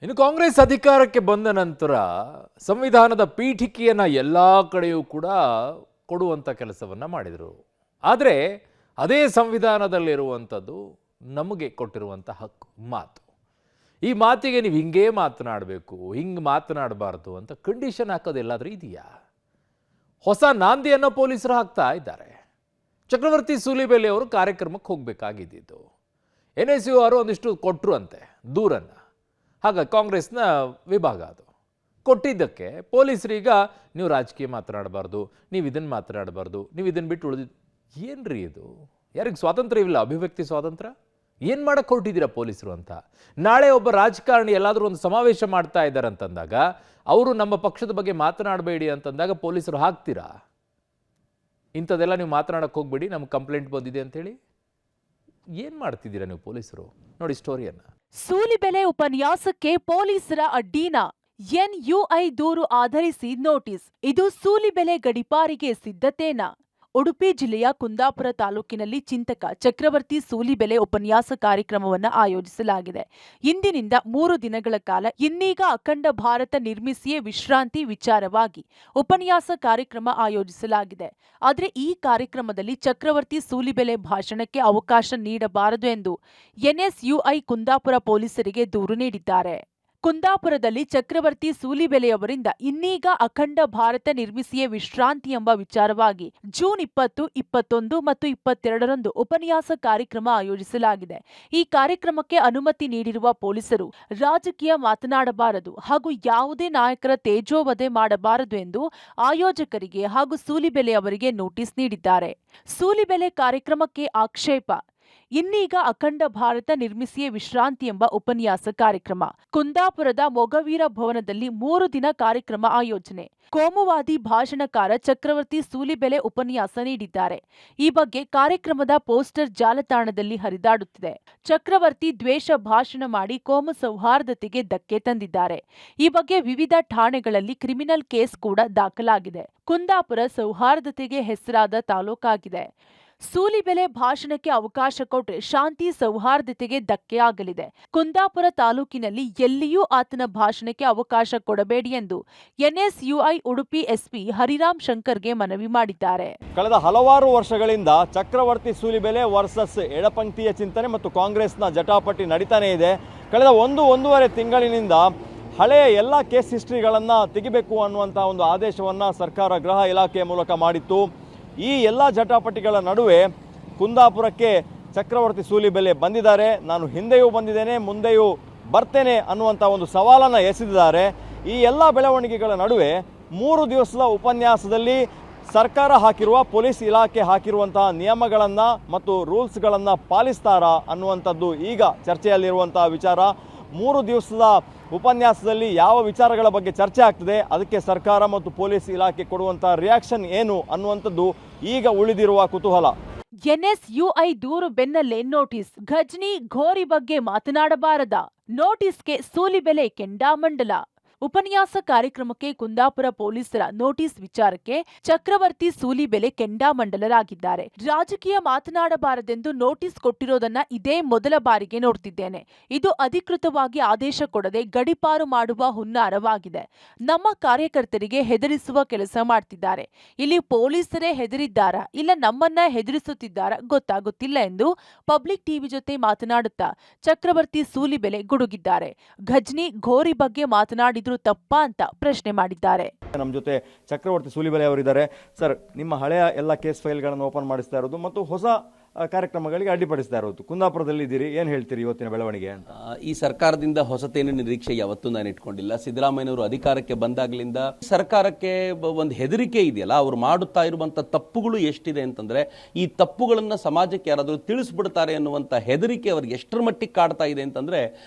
ಇನ್ನು ಕಾಂಗ್ರೆಸ್ ಅಧಿಕಾರಕ್ಕೆ ಬಂದ ನಂತರ ಸಂವಿಧಾನದ ಪೀಠಿಕೆಯನ್ನು ಎಲ್ಲ ಕಡೆಯೂ ಕೂಡ ಕೊಡುವಂಥ ಕೆಲಸವನ್ನು ಮಾಡಿದರು. ಆದರೆ ಅದೇ ಸಂವಿಧಾನದಲ್ಲಿರುವಂಥದ್ದು ನಮಗೆ ಕೊಟ್ಟಿರುವಂಥ ಹಕ್ಕು, ಮಾತು. ಈ ಮಾತಿಗೆ ನೀವು ಹಿಂಗೇ ಮಾತನಾಡಬೇಕು, ಹಿಂಗೆ ಮಾತನಾಡಬಾರ್ದು ಅಂತ ಕಂಡೀಷನ್ ಹಾಕೋದೆಲ್ಲಾದರೂ ಇದೆಯಾ? ಹೊಸ ನಾಂದಿಯನ್ನು ಪೊಲೀಸರು ಹಾಕ್ತಾ ಇದ್ದಾರೆ. ಚಕ್ರವರ್ತಿ ಸೂಲಿಬೆಲೆ ಅವರು ಕಾರ್ಯಕ್ರಮಕ್ಕೆ ಹೋಗಬೇಕಾಗಿದ್ದು, NSU ಅವರು ಒಂದಿಷ್ಟು ಕೊಟ್ಟರು ಅಂತೆ ದೂರನ್ನು. ಹಾಗಾಗಿ ಕಾಂಗ್ರೆಸ್ನ ವಿಭಾಗ ಅದು ಕೊಟ್ಟಿದ್ದಕ್ಕೆ ಪೊಲೀಸರೀಗ ನೀವು ರಾಜಕೀಯ ಮಾತನಾಡಬಾರ್ದು, ನೀವು ಇದನ್ನು ಮಾತನಾಡಬಾರ್ದು, ನೀವು ಇದನ್ನು ಬಿಟ್ಟು ಉಳಿದಿದ್ದು ಏನ್ರಿ ಇದು? ಯಾರಿಗೆ ಸ್ವಾತಂತ್ರ್ಯ ಇಲ್ಲ? ಅಭಿವ್ಯಕ್ತಿ ಸ್ವಾತಂತ್ರ್ಯ ಏನು ಮಾಡಕ್ಕೆ ಹೊರಟಿದ್ದೀರಾ ಪೊಲೀಸರು ಅಂತ? ನಾಳೆ ಒಬ್ಬ ರಾಜಕಾರಣಿ ಎಲ್ಲಾದರೂ ಒಂದು ಸಮಾವೇಶ ಮಾಡ್ತಾ ಇದ್ದಾರೆ ಅಂತಂದಾಗ ಅವರು ನಮ್ಮ ಪಕ್ಷದ ಬಗ್ಗೆ ಮಾತನಾಡಬೇಡಿ ಅಂತಂದಾಗ ಪೊಲೀಸರು ಹಾಕ್ತೀರಾ? ಇಂಥದ್ದೆಲ್ಲ ನೀವು ಮಾತನಾಡಕ್ಕೆ ಹೋಗ್ಬೇಡಿ, ನಮ್ಗೆ ಕಂಪ್ಲೇಂಟ್ ಬಂದಿದೆ ಅಂತೇಳಿ ಏನು ಮಾಡ್ತಿದ್ದೀರಾ ನೀವು ಪೊಲೀಸರು? ನೋಡಿ ಸ್ಟೋರಿಯನ್ನು. ಸೂಲಿಬೆಲೆ ಉಪನ್ಯಾಸಕ್ಕೆ ಪೊಲೀಸರ ಅಡ್ಡೀನ, NUI ದೂರು ಆಧರಿಸಿ ನೋಟಿಸ್. ಇದು ಸೂಲಿಬೆಲೆ ಗಡಿಪಾರಿಗೆ ಸಿದ್ಧತೆನಾ? ಉಡುಪಿ ಜಿಲ್ಲೆಯ ಕುಂದಾಪುರ ತಾಲೂಕಿನಲ್ಲಿ ಚಿಂತಕ ಚಕ್ರವರ್ತಿ ಸೂಲಿಬೆಲೆ ಉಪನ್ಯಾಸ ಕಾರ್ಯಕ್ರಮವನ್ನು ಆಯೋಜಿಸಲಾಗಿದೆ. ಇಂದಿನಿಂದ 3 ದಿನಗಳ ಕಾಲ ಇನ್ನೀಗ ಅಖಂಡ ಭಾರತ ನಿರ್ಮಿಸಿಯೇ ವಿಶ್ರಾಂತಿ ವಿಚಾರವಾಗಿ ಉಪನ್ಯಾಸ ಕಾರ್ಯಕ್ರಮ ಆಯೋಜಿಸಲಾಗಿದೆ. ಆದರೆ ಈ ಕಾರ್ಯಕ್ರಮದಲ್ಲಿ ಚಕ್ರವರ್ತಿ ಸೂಲಿಬೆಲೆ ಭಾಷಣಕ್ಕೆ ಅವಕಾಶ ನೀಡಬಾರದು ಎಂದು NSUI ಕುಂದಾಪುರ ಪೊಲೀಸರಿಗೆ ದೂರು ನೀಡಿದ್ದಾರೆ. ಕುಂದಾಪುರದಲ್ಲಿ ಚಕ್ರವರ್ತಿ ಸೂಲಿಬೆಲೆಯವರಿಂದ ಇನ್ನೀಗ ಅಖಂಡ ಭಾರತ ನಿರ್ಮಿಸಿಯೇ ವಿಶ್ರಾಂತಿ ಎಂಬ ವಿಚಾರವಾಗಿ ಜೂನ್ 20, 21 ಮತ್ತು 22ರಂದು ಉಪನ್ಯಾಸ ಕಾರ್ಯಕ್ರಮ ಆಯೋಜಿಸಲಾಗಿದೆ. ಈ ಕಾರ್ಯಕ್ರಮಕ್ಕೆ ಅನುಮತಿ ನೀಡಿರುವ ಪೊಲೀಸರು ರಾಜಕೀಯ ಮಾತನಾಡಬಾರದು ಹಾಗೂ ಯಾವುದೇ ನಾಯಕರ ತೇಜೋವಧೆ ಮಾಡಬಾರದು ಎಂದು ಆಯೋಜಕರಿಗೆ ಹಾಗೂ ಸೂಲಿಬೆಲೆ ಅವರಿಗೆ ನೋಟಿಸ್ ನೀಡಿದ್ದಾರೆ. ಸೂಲಿಬೆಲೆ ಕಾರ್ಯಕ್ರಮಕ್ಕೆ ಆಕ್ಷೇಪ. ಇನ್ನೀಗ ಅಖಂಡ ಭಾರತ ನಿರ್ಮಿಸಿಯೇ ವಿಶ್ರಾಂತಿ ಎಂಬ ಉಪನ್ಯಾಸ ಕಾರ್ಯಕ್ರಮ ಕುಂದಾಪುರದ ಮೊಗವೀರ ಭವನದಲ್ಲಿ 3 ದಿನ ಕಾರ್ಯಕ್ರಮ ಆಯೋಜನೆ. ಕೋಮುವಾದಿ ಭಾಷಣಕಾರ ಚಕ್ರವರ್ತಿ ಸೂಲಿಬೆಲೆ ಉಪನ್ಯಾಸ ನೀಡಿದ್ದಾರೆ. ಈ ಬಗ್ಗೆ ಕಾರ್ಯಕ್ರಮದ ಪೋಸ್ಟರ್ ಜಾಲತಾಣದಲ್ಲಿ ಹರಿದಾಡುತ್ತಿದೆ. ಚಕ್ರವರ್ತಿ ದ್ವೇಷ ಭಾಷಣ ಮಾಡಿ ಕೋಮು ಸೌಹಾರ್ದತೆಗೆ ಧಕ್ಕೆ ತಂದಿದ್ದಾರೆ. ಈ ಬಗ್ಗೆ ವಿವಿಧ ಠಾಣೆಗಳಲ್ಲಿ ಕ್ರಿಮಿನಲ್ ಕೇಸ್ ಕೂಡ ದಾಖಲಾಗಿದೆ. ಕುಂದಾಪುರ ಸೌಹಾರ್ದತೆಗೆ ಹೆಸರಾದ ತಾಲೂಕಾಗಿದೆ. ಸೂಲಿಬೆಲೆ ಭಾಷಣಕ್ಕೆ ಅವಕಾಶ ಕೊಟ್ಟರೆ ಶಾಂತಿ ಸೌಹಾರ್ದತೆಗೆ ಧಕ್ಕೆ ಆಗಲಿದೆ. ಕುಂದಾಪುರ ತಾಲೂಕಿನಲ್ಲಿ ಎಲ್ಲಿಯೂ ಆತನ ಭಾಷಣಕ್ಕೆ ಅವಕಾಶ ಕೊಡಬೇಡಿ ಎಂದು NSUI ಉಡುಪಿ SP ಹರಿರಾಮ್ ಶಂಕರ್ಗೆ ಮನವಿ ಮಾಡಿದ್ದಾರೆ. ಕಳೆದ ಹಲವಾರು ವರ್ಷಗಳಿಂದ ಚಕ್ರವರ್ತಿ ಸೂಲಿಬೆಲೆ ವರ್ಸಸ್ ಎಡಪಂಕ್ತಿಯ ಚಿಂತನೆ ಮತ್ತು ಕಾಂಗ್ರೆಸ್ನ ಜಟಾಪಟಿ ನಡೀತಾನೆ ಇದೆ. ಕಳೆದ 1-1.5 ತಿಂಗಳಿನಿಂದ ಹಳೆಯ ಎಲ್ಲ ಕೇಸ್ ಹಿಸ್ಟ್ರಿಗಳನ್ನು ತೆಗಿಬೇಕು ಅನ್ನುವಂಥ ಒಂದು ಆದೇಶವನ್ನು ಸರ್ಕಾರ ಗೃಹ ಇಲಾಖೆಯ ಮೂಲಕ ಮಾಡಿತ್ತು. ಈ ಎಲ್ಲ ಜಟಾಪಟಿಗಳ ನಡುವೆ ಕುಂದಾಪುರಕ್ಕೆ ಚಕ್ರವರ್ತಿ ಸೂಲಿಬೆಲೆ ಬಂದಿದ್ದಾರೆ. ನಾನು ಹಿಂದೆಯೂ ಬಂದಿದ್ದೇನೆ, ಮುಂದೆಯೂ ಬರ್ತೇನೆ ಅನ್ನುವಂಥ ಒಂದು ಸವಾಲನ್ನು ಎಸೆದಿದ್ದಾರೆ. ಈ ಎಲ್ಲ ಬೆಳವಣಿಗೆಗಳ ನಡುವೆ 3 ದಿವಸದ ಉಪನ್ಯಾಸದಲ್ಲಿ ಸರ್ಕಾರ ಹಾಕಿರುವ, ಪೊಲೀಸ್ ಇಲಾಖೆ ಹಾಕಿರುವಂತಹ ನಿಯಮಗಳನ್ನು ಮತ್ತು ರೂಲ್ಸ್ಗಳನ್ನು ಪಾಲಿಸ್ತಾರಾ ಅನ್ನುವಂಥದ್ದು ಈಗ ಚರ್ಚೆಯಲ್ಲಿರುವಂತಹ ವಿಚಾರ. 3 ದಿವಸದ ಉಪನ್ಯಾಸದಲ್ಲಿ ಯಾವ ವಿಚಾರಗಳ ಬಗ್ಗೆ ಚರ್ಚೆ ಆಗ್ತದೆ, ಅದಕ್ಕೆ ಸರ್ಕಾರ ಮತ್ತು ಪೊಲೀಸ್ ಇಲಾಖೆ ಕೊಡುವಂತಹ ರಿಯಾಕ್ಷನ್ ಏನು ಅನ್ನುವಂಥದ್ದು ಈಗ ಉಳಿದಿರುವ ಕುತೂಹಲ. NSUI ದೂರು ಬೆನ್ನಲ್ಲೇ ನೋಟಿಸ್. ಘಜ್ನಿ ಘೋರಿ ಬಗ್ಗೆ ಮಾತನಾಡಬಾರದ? ನೋಟಿಸ್ಗೆ ಸೂಲಿಬೆಲೆ ಕೆಂಡಾಮಂಡಲ. ಉಪನ್ಯಾಸ ಕಾರ್ಯಕ್ರಮಕ್ಕೆ ಕುಂದಾಪುರ ಪೊಲೀಸರ ನೋಟಿಸ್ ವಿಚಾರಕ್ಕೆ ಚಕ್ರವರ್ತಿ ಸೂಲಿಬೆಲೆ ಕೆಂಡಾಮಂಡಲರಾಗಿದ್ದಾರೆ. ರಾಜಕೀಯ ಮಾತನಾಡಬಾರದೆಂದು ನೋಟಿಸ್ ಕೊಟ್ಟಿರೋದನ್ನ ಇದೇ ಮೊದಲ ಬಾರಿಗೆ ನೋಡ್ತಿದ್ದೇನೆ. ಇದು ಅಧಿಕೃತವಾಗಿ ಆದೇಶ ಕೊಡದೆ ಗಡಿಪಾರು ಮಾಡುವ ಹುನ್ನಾರವಾಗಿದೆ. ನಮ್ಮ ಕಾರ್ಯಕರ್ತರಿಗೆ ಹೆದರಿಸುವ ಕೆಲಸ ಮಾಡ್ತಿದ್ದಾರೆ. ಇಲ್ಲಿ ಪೊಲೀಸರೇ ಹೆದರಿದ್ದಾರಾ ಇಲ್ಲ ನಮ್ಮನ್ನ ಹೆದರಿಸುತ್ತಿದ್ದಾರಾ ಗೊತ್ತಾಗುತ್ತಿಲ್ಲ ಎಂದು ಪಬ್ಲಿಕ್ ಟಿವಿ ಜೊತೆ ಮಾತನಾಡುತ್ತಾ ಚಕ್ರವರ್ತಿ ಸೂಲಿಬೆಲೆ ಗುಡುಗಿದ್ದಾರೆ. ಘಜ್ನಿ ಘೋರಿ ಬಗ್ಗೆ ಮಾತನಾಡಿದ್ರು ತಪ್ಪಾ ಅಂತ ಪ್ರಶ್ನೆ ಮಾಡಿದ್ದಾರೆ. ನಮ್ಮ ಜೊತೆ ಚಕ್ರವರ್ತಿ ಸೂಲಿಬೆಲೆ ಅವರಿದ್ದಾರೆ. ಸರ್, ನಿಮ್ಮ ಹಳೆಯ ಎಲ್ಲ ಕೇಸ್ ಫೈಲ್ಗಳನ್ನು ಓಪನ್ ಮಾಡಿಸ್ತಾ ಇರೋದು ಮತ್ತು ಹೊಸ ಕಾರ್ಯಕ್ರಮಗಳಿಗೆ ಅಡ್ಡಿಪಡಿಸ್ತಾ ಇರೋದು, ಕುಂದಾಪುರದಲ್ಲಿ ಇದ್ದೀರಿ, ಏನು ಹೇಳ್ತೀರಿ ಇವತ್ತಿನ ಬೆಳವಣಿಗೆ ಅಂತ? ಈ ಸರ್ಕಾರದಿಂದ ಹೊಸತೇನು ನಿರೀಕ್ಷೆ ಯಾವತ್ತೂ ನಾನು ಇಟ್ಕೊಂಡಿಲ್ಲ. ಸಿದ್ದರಾಮಯ್ಯನವರು ಅಧಿಕಾರಕ್ಕೆ ಬಂದಾಗಲಿಂದ ಸರ್ಕಾರಕ್ಕೆ ಒಂದು ಹೆದರಿಕೆ ಇದೆಯಲ್ಲ, ಅವರು ಮಾಡುತ್ತಾ ಇರುವಂತ ತಪ್ಪುಗಳು ಎಷ್ಟಿದೆ ಅಂತಂದ್ರೆ ಈ ತಪ್ಪುಗಳನ್ನ ಸಮಾಜಕ್ಕೆ ಯಾರಾದರೂ ತಿಳಿಸ್ಬಿಡ್ತಾರೆ ಅನ್ನುವಂಥ ಹೆದರಿಕೆ ಅವ್ರಿಗೆ ಎಷ್ಟರ ಮಟ್ಟಿಗೆ ಕಾಡ್ತಾ ಇದೆ ಅಂತಂದ್ರೆ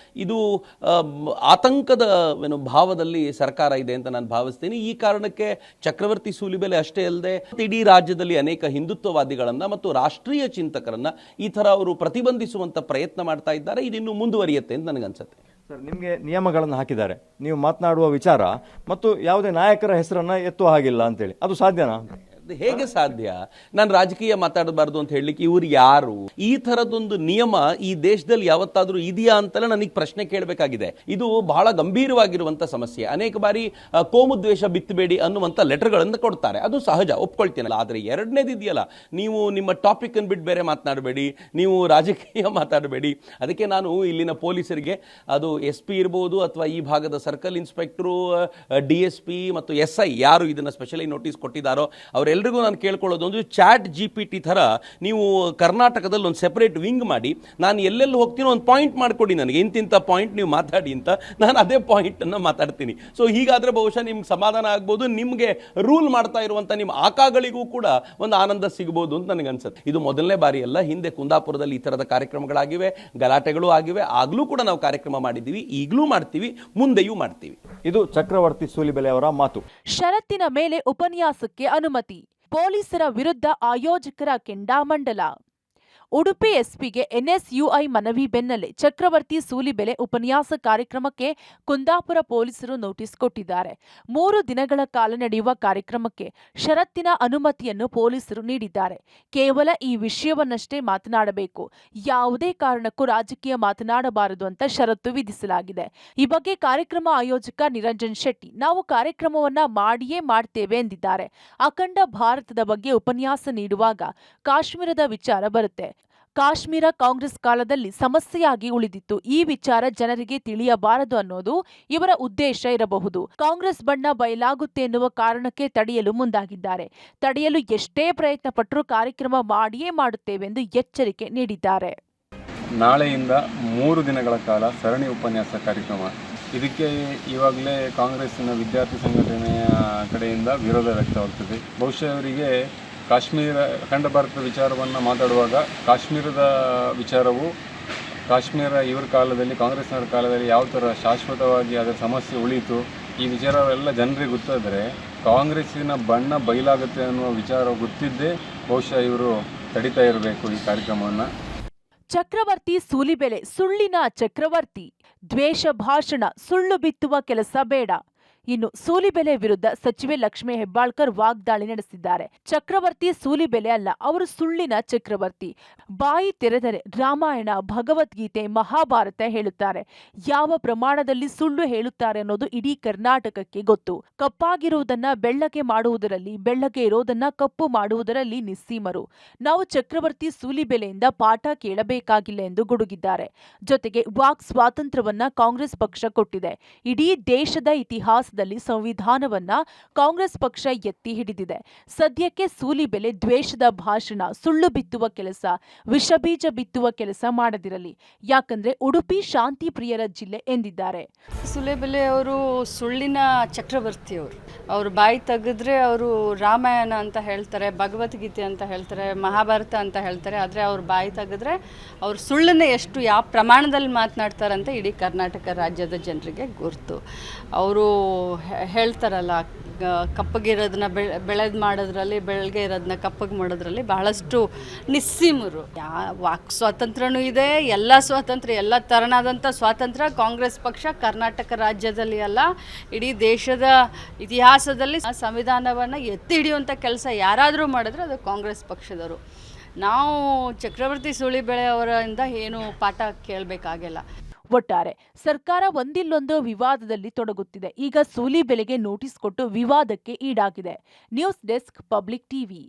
ಇದು ಆತಂಕದ ಭಾವದಲ್ಲಿ ಸರ್ಕಾರ ಇದೆ ಅಂತ ನಾನು ಭಾವಿಸ್ತೀನಿ. ಈ ಕಾರಣಕ್ಕೆ ಚಕ್ರವರ್ತಿ ಸೂಲಿಬೆಲೆ ಅಷ್ಟೇ ಅಲ್ಲದೆ ಇಡೀ ರಾಜ್ಯದಲ್ಲಿ ಅನೇಕ ಹಿಂದುತ್ವವಾದಿಗಳನ್ನ ಮತ್ತು ರಾಷ್ಟ್ರೀಯ ಚಿಂತಕರನ್ನ ಈ ತರ ಅವರು ಪ್ರತಿಬಂಧಿಸುವಂತ ಪ್ರಯತ್ನ ಮಾಡ್ತಾ ಇದ್ದಾರೆ. ಇದಿನ್ನು ಮುಂದುವರಿಯುತ್ತೆ ಅಂತ ನನಗನ್ಸುತ್ತೆ. ಸರ್, ನಿಮಗೆ ನಿಯಮಗಳನ್ನು ಹಾಕಿದ್ದಾರೆ, ನೀವು ಮಾತನಾಡುವ ವಿಚಾರ ಮತ್ತು ಯಾವುದೇ ನಾಯಕರ ಹೆಸರನ್ನ ಎತ್ತುವ ಹಾಗಿಲ್ಲ ಅಂತೇಳಿ, ಅದು ಸಾಧ್ಯನಾ? ಹೇಗೆ ಸಾಧ್ಯ? ನಾನು ರಾಜಕೀಯ ಮಾತಾಡಬಾರ್ದು ಅಂತ ಹೇಳಲಿಕ್ಕೆ ಇವ್ರು ಯಾರು? ಈ ತರದೊಂದು ನಿಯಮ ಈ ದೇಶದಲ್ಲಿ ಯಾವತ್ತಾದ್ರೂ ಇದೆಯಾ ಅಂತಲೇ ನನಗೆ ಪ್ರಶ್ನೆ ಕೇಳಬೇಕಾಗಿದೆ. ಇದು ಬಹಳ ಗಂಭೀರವಾಗಿರುವಂತ ಸಮಸ್ಯೆ. ಅನೇಕ ಬಾರಿ ಕೋಮು ದ್ವೇಷ ಬಿತ್ತಬೇಡಿ ಅನ್ನುವಂತ ಲೆಟರ್ಗಳನ್ನು ಕೊಡ್ತಾರೆ, ಅದು ಸಹಜ, ಒಪ್ಕೊಳ್ತೀನಲ್ಲ. ಆದ್ರೆ ಎರಡನೇದು ಇದೆಯಲ್ಲ, ನೀವು ನಿಮ್ಮ ಟಾಪಿಕ್ ಅನ್ನು ಬಿಟ್ಟು ಬೇರೆ ಮಾತನಾಡಬೇಡಿ, ನೀವು ರಾಜಕೀಯ ಮಾತಾಡಬೇಡಿ. ಅದಕ್ಕೆ ನಾನು ಇಲ್ಲಿನ ಪೊಲೀಸರಿಗೆ, ಅದು SP ಇರ್ಬೋದು ಅಥವಾ ಈ ಭಾಗದ ಸರ್ಕಲ್ ಇನ್ಸ್ಪೆಕ್ಟರು, DSP ಮತ್ತು SI ಯಾರು ಇದನ್ನ ಸ್ಪೆಷಲಿ ನೋಟಿಸ್ ಕೊಟ್ಟಿದ್ದಾರೋ ಅವರೆಲ್ಲರಿಗೂ ನಾನು ಕೇಳ್ಕೊಳ್ಳೋದು, ಒಂದು ChatGPT ಥರ ನೀವು ಕರ್ನಾಟಕದಲ್ಲಿ ಒಂದು ಸೆಪರೇಟ್ ವಿಂಗ್ ಮಾಡಿ, ನಾನು ಎಲ್ಲೆಲ್ಲಿ ಹೋಗ್ತೀನೋ ಒಂದು ಪಾಯಿಂಟ್ ಮಾಡಿಕೊಡಿ ನನಗೆ, ಇಂತಿಂಥ ಪಾಯಿಂಟ್ ನೀವು ಮಾತಾಡಿ ಅಂತ, ನಾನು ಅದೇ ಪಾಯಿಂಟ್ ಅನ್ನು ಮಾತಾಡ್ತೀನಿ. ಸೊ ಹೀಗಾದ್ರೆ ಬಹುಶಃ ನಿಮ್ಗೆ ಸಮಾಧಾನ ಆಗ್ಬೋದು, ನಿಮಗೆ ರೂಲ್ ಮಾಡ್ತಾ ಇರುವಂತ ನಿಮ್ಮ ಆಕಾಗಳಿಗೂ ಕೂಡ ಒಂದು ಆನಂದ ಸಿಗಬಹುದು ಅಂತ ನನಗೆ ಅನ್ಸುತ್ತೆ. ಇದು ಮೊದಲನೇ ಬಾರಿ ಅಲ್ಲ, ಹಿಂದೆ ಕುಂದಾಪುರದಲ್ಲಿ ಈ ತರದ ಕಾರ್ಯಕ್ರಮಗಳಾಗಿವೆ, ಗಲಾಟೆಗಳು ಆಗಿವೆ. ಆಗ್ಲೂ ಕೂಡ ನಾವು ಕಾರ್ಯಕ್ರಮ ಮಾಡಿದ್ದೀವಿ, ಈಗಲೂ ಮಾಡ್ತೀವಿ, ಮುಂದೆಯೂ ಮಾಡ್ತೀವಿ. ಇದು ಚಕ್ರವರ್ತಿ ಸೂಲಿಬೆಲೆ ಅವರ ಮಾತು. ಷರತ್ತಿನ ಮೇಲೆ ಉಪನ್ಯಾಸಕ್ಕೆ ಅನುಮತಿ, ಪೊಲೀಸರ ವಿರುದ್ಧ ಆಯೋಜಕರ ಕೆಂಡಾಮಂಡಲ. ಉಡುಪಿ ಎಸ್ಪಿಗೆ NSUI ಮನವಿ ಬೆನ್ನಲ್ಲೇ ಚಕ್ರವರ್ತಿ ಸೂಲಿಬೆಲೆ ಉಪನ್ಯಾಸ ಕಾರ್ಯಕ್ರಮಕ್ಕೆ ಕುಂದಾಪುರ ಪೊಲೀಸರು ನೋಟಿಸ್ ಕೊಟ್ಟಿದ್ದಾರೆ. 3 ದಿನಗಳ ಕಾಲ ನಡೆಯುವ ಕಾರ್ಯಕ್ರಮಕ್ಕೆ ಷರತ್ತಿನ ಅನುಮತಿಯನ್ನು ಪೊಲೀಸರು ನೀಡಿದ್ದಾರೆ. ಕೇವಲ ಈ ವಿಷಯವನ್ನಷ್ಟೇ ಮಾತನಾಡಬೇಕು, ಯಾವುದೇ ಕಾರಣಕ್ಕೂ ರಾಜಕೀಯ ಮಾತನಾಡಬಾರದು ಅಂತ ಷರತ್ತು ವಿಧಿಸಲಾಗಿದೆ. ಈ ಬಗ್ಗೆ ಕಾರ್ಯಕ್ರಮ ಆಯೋಜಕ ನಿರಂಜನ್ ಶೆಟ್ಟಿ, ನಾವು ಕಾರ್ಯಕ್ರಮವನ್ನ ಮಾಡಿಯೇ ಮಾಡ್ತೇವೆ ಎಂದಿದ್ದಾರೆ. ಅಖಂಡ ಭಾರತದ ಬಗ್ಗೆ ಉಪನ್ಯಾಸ ನೀಡುವಾಗ ಕಾಶ್ಮೀರದ ವಿಚಾರ ಬರುತ್ತೆ. ಕಾಶ್ಮೀರ ಕಾಂಗ್ರೆಸ್ ಕಾಲದಲ್ಲಿ ಸಮಸ್ಯೆಯಾಗಿ ಉಳಿದಿತ್ತು. ಈ ವಿಚಾರ ಜನರಿಗೆ ತಿಳಿಯಬಾರದು ಅನ್ನೋದು ಇವರ ಉದ್ದೇಶ ಇರಬಹುದು. ಕಾಂಗ್ರೆಸ್ ಬಣ್ಣ ಬಯಲಾಗುತ್ತೆ ಎನ್ನುವ ಕಾರಣಕ್ಕೆ ತಡೆಯಲು ಮುಂದಾಗಿದ್ದಾರೆ. ತಡೆಯಲು ಎಷ್ಟೇ ಪ್ರಯತ್ನ ಪಟ್ಟರೂ ಕಾರ್ಯಕ್ರಮ ಮಾಡಿಯೇ ಮಾಡುತ್ತೇವೆ ಎಂದು ಎಚ್ಚರಿಕೆ ನೀಡಿದ್ದಾರೆ. ನಾಳೆಯಿಂದ 3 ದಿನಗಳ ಕಾಲ ಸರಣಿ ಉಪನ್ಯಾಸ ಕಾರ್ಯಕ್ರಮ. ಇದಕ್ಕೆ ಈವಾಗಲೇ ಕಾಂಗ್ರೆಸ್ಸಿನ ವಿದ್ಯಾರ್ಥಿ ಸಂಘಟನೆಯ ಕಡೆಯಿಂದ ವಿರೋಧ ವ್ಯಕ್ತವಾಗ್ತದೆ. ಬಹುಶಃ ಇವರಿಗೆ ಕಾಶ್ಮೀರ ಅಖಂಡ ಭಾರತದ ವಿಚಾರವನ್ನು ಮಾತಾಡುವಾಗ ಕಾಶ್ಮೀರದ ವಿಚಾರವು, ಕಾಶ್ಮೀರ ಇವರ ಕಾಲದಲ್ಲಿ, ಕಾಂಗ್ರೆಸ್ನವರ ಕಾಲದಲ್ಲಿ ಯಾವ ಥರ ಶಾಶ್ವತವಾಗಿ ಅದರ ಸಮಸ್ಯೆ ಉಳಿಯಿತು, ಈ ವಿಚಾರವೆಲ್ಲ ಜನರಿಗೆ ಗೊತ್ತಾದರೆ ಕಾಂಗ್ರೆಸ್ಸಿನ ಬಣ್ಣ ಬಯಲಾಗುತ್ತೆ ಅನ್ನುವ ವಿಚಾರ ಗೊತ್ತಿದ್ದೇ ಬಹುಶಃ ಇವರು ತಡಿತಾ ಇರಬೇಕು ಈ ಕಾರ್ಯಕ್ರಮವನ್ನು. ಚಕ್ರವರ್ತಿ ಸೂಲಿಬೆಲೆ ಸುಳ್ಳಿನ ಚಕ್ರವರ್ತಿ, ದ್ವೇಷ ಭಾಷಣ, ಸುಳ್ಳು ಬಿತ್ತುವ ಕೆಲಸ ಬೇಡ. ಇನ್ನು ಸೂಲಿಬೆಲೆ ವಿರುದ್ಧ ಸಚಿವೆ ಲಕ್ಷ್ಮೀ ಹೆಬ್ಬಾಳ್ಕರ್ ವಾಗ್ದಾಳಿ ನಡೆಸಿದ್ದಾರೆ. ಚಕ್ರವರ್ತಿ ಸೂಲಿಬೆಲೆ ಅಲ್ಲ, ಅವರು ಸುಳ್ಳಿನ ಚಕ್ರವರ್ತಿ. ಬಾಯಿ ತೆರೆದರೆ ರಾಮಾಯಣ, ಭಗವದ್ಗೀತೆ, ಮಹಾಭಾರತ ಹೇಳುತ್ತಾರೆ. ಯಾವ ಪ್ರಮಾಣದಲ್ಲಿ ಸುಳ್ಳು ಹೇಳುತ್ತಾರೆ ಅನ್ನೋದು ಇಡೀ ಕರ್ನಾಟಕಕ್ಕೆ ಗೊತ್ತು. ಕಪ್ಪಾಗಿರುವುದನ್ನ ಬೆಳ್ಳಗೆ ಮಾಡುವುದರಲ್ಲಿ, ಬೆಳ್ಳಗೆ ಇರೋದನ್ನ ಕಪ್ಪು ಮಾಡುವುದರಲ್ಲಿ ನಿಸ್ಸೀಮರು. ನಾವು ಚಕ್ರವರ್ತಿ ಸೂಲಿಬೆಲೆಯಿಂದ ಪಾಠ ಕೇಳಬೇಕಾಗಿಲ್ಲ ಎಂದು ಗುಡುಗಿದ್ದಾರೆ. ಜೊತೆಗೆ ವಾಕ್ ಸ್ವಾತಂತ್ರ್ಯವನ್ನ ಕಾಂಗ್ರೆಸ್ ಪಕ್ಷ ಕೊಟ್ಟಿದೆ. ಇಡೀ ದೇಶದ ಇತಿಹಾಸ ಸಂವಿಧಾನವನ್ನ ಕಾಂಗ್ರೆಸ್ ಪಕ್ಷ ಎತ್ತಿ ಹಿಡಿದಿದೆ. ಸದ್ಯಕ್ಕೆ ಸೂಲಿಬೆಲೆ ದ್ವೇಷದ ಭಾಷಣ, ಸುಳ್ಳು ಬಿತ್ತುವ ಕೆಲಸ, ವಿಷಬೀಜ ಬಿತ್ತುವ ಕೆಲಸ ಮಾಡದಿರಲಿ. ಯಾಕಂದ್ರೆ ಉಡುಪಿ ಶಾಂತಿ ಪ್ರಿಯರ ಜಿಲ್ಲೆ ಎಂದಿದ್ದಾರೆ. ಸೂಲಿಬೆಲೆ ಅವರು ಸುಳ್ಳಿನ ಚಕ್ರವರ್ತಿಯವರು. ಅವರು ಬಾಯಿ ತೆಗೆದ್ರೆ ಅವರು ರಾಮಾಯಣ ಅಂತ ಹೇಳ್ತಾರೆ, ಭಗವದ್ಗೀತೆ ಅಂತ ಹೇಳ್ತಾರೆ, ಮಹಾಭಾರತ ಅಂತ ಹೇಳ್ತಾರೆ. ಆದರೆ ಅವ್ರು ಬಾಯಿ ತೆಗೆದ್ರೆ ಅವ್ರು ಸುಳ್ಳನ್ನೇ ಎಷ್ಟು ಯಾವ ಪ್ರಮಾಣದಲ್ಲಿ ಮಾತನಾಡ್ತಾರಂತ ಇಡೀ ಕರ್ನಾಟಕ ರಾಜ್ಯದ ಜನರಿಗೆ ಗುರ್ತು. ಅವರು ಹೇಳ್ತಾರಲ್ಲ, ಕಪ್ಪಗಿರೋದನ್ನ ಬೆಳೆದು ಮಾಡೋದ್ರಲ್ಲಿ, ಬೆಳಗ್ಗೆ ಇರೋದನ್ನ ಕಪ್ಪಗೆ ಮಾಡೋದ್ರಲ್ಲಿ ಬಹಳಷ್ಟು ನಿಸ್ಸೀಮರು. ವಾಕ್ ಸ್ವಾತಂತ್ರ್ಯನೂ ಇದೆ, ಎಲ್ಲ ಸ್ವಾತಂತ್ರ್ಯ, ಎಲ್ಲ ತರನಾದಂಥ ಸ್ವಾತಂತ್ರ್ಯ ಕಾಂಗ್ರೆಸ್ ಪಕ್ಷ ಕರ್ನಾಟಕ ರಾಜ್ಯದಲ್ಲಿ ಅಲ್ಲ, ಇಡೀ ದೇಶದ ಇತಿಹಾಸದಲ್ಲಿ ಸಂವಿಧಾನವನ್ನು ಎತ್ತಿ ಹಿಡಿಯುವಂಥ ಕೆಲಸ ಯಾರಾದರೂ ಮಾಡಿದ್ರೆ ಅದು ಕಾಂಗ್ರೆಸ್ ಪಕ್ಷದವರು. ನಾವು ಚಕ್ರವರ್ತಿ ಸೂಲಿಬೆಲೆ ಅವರಿಂದ ಏನು ಪಾಠ ಕೇಳಬೇಕಾಗಿಲ್ಲ. ಒಟ್ಟಾರೆ ಸರ್ಕಾರ ಒಂದಿಲ್ಲೊಂದು ವಿವಾದದಲ್ಲಿ ತೊಡಗುತ್ತಿದೆ. ಈಗ ಸೂಲಿಬೆಲೆಗೆ ನೋಟಿಸ್ ಕೊಟ್ಟು ವಿವಾದಕ್ಕೆ ಈಡಾಗಿದೆ. News desk, public TV.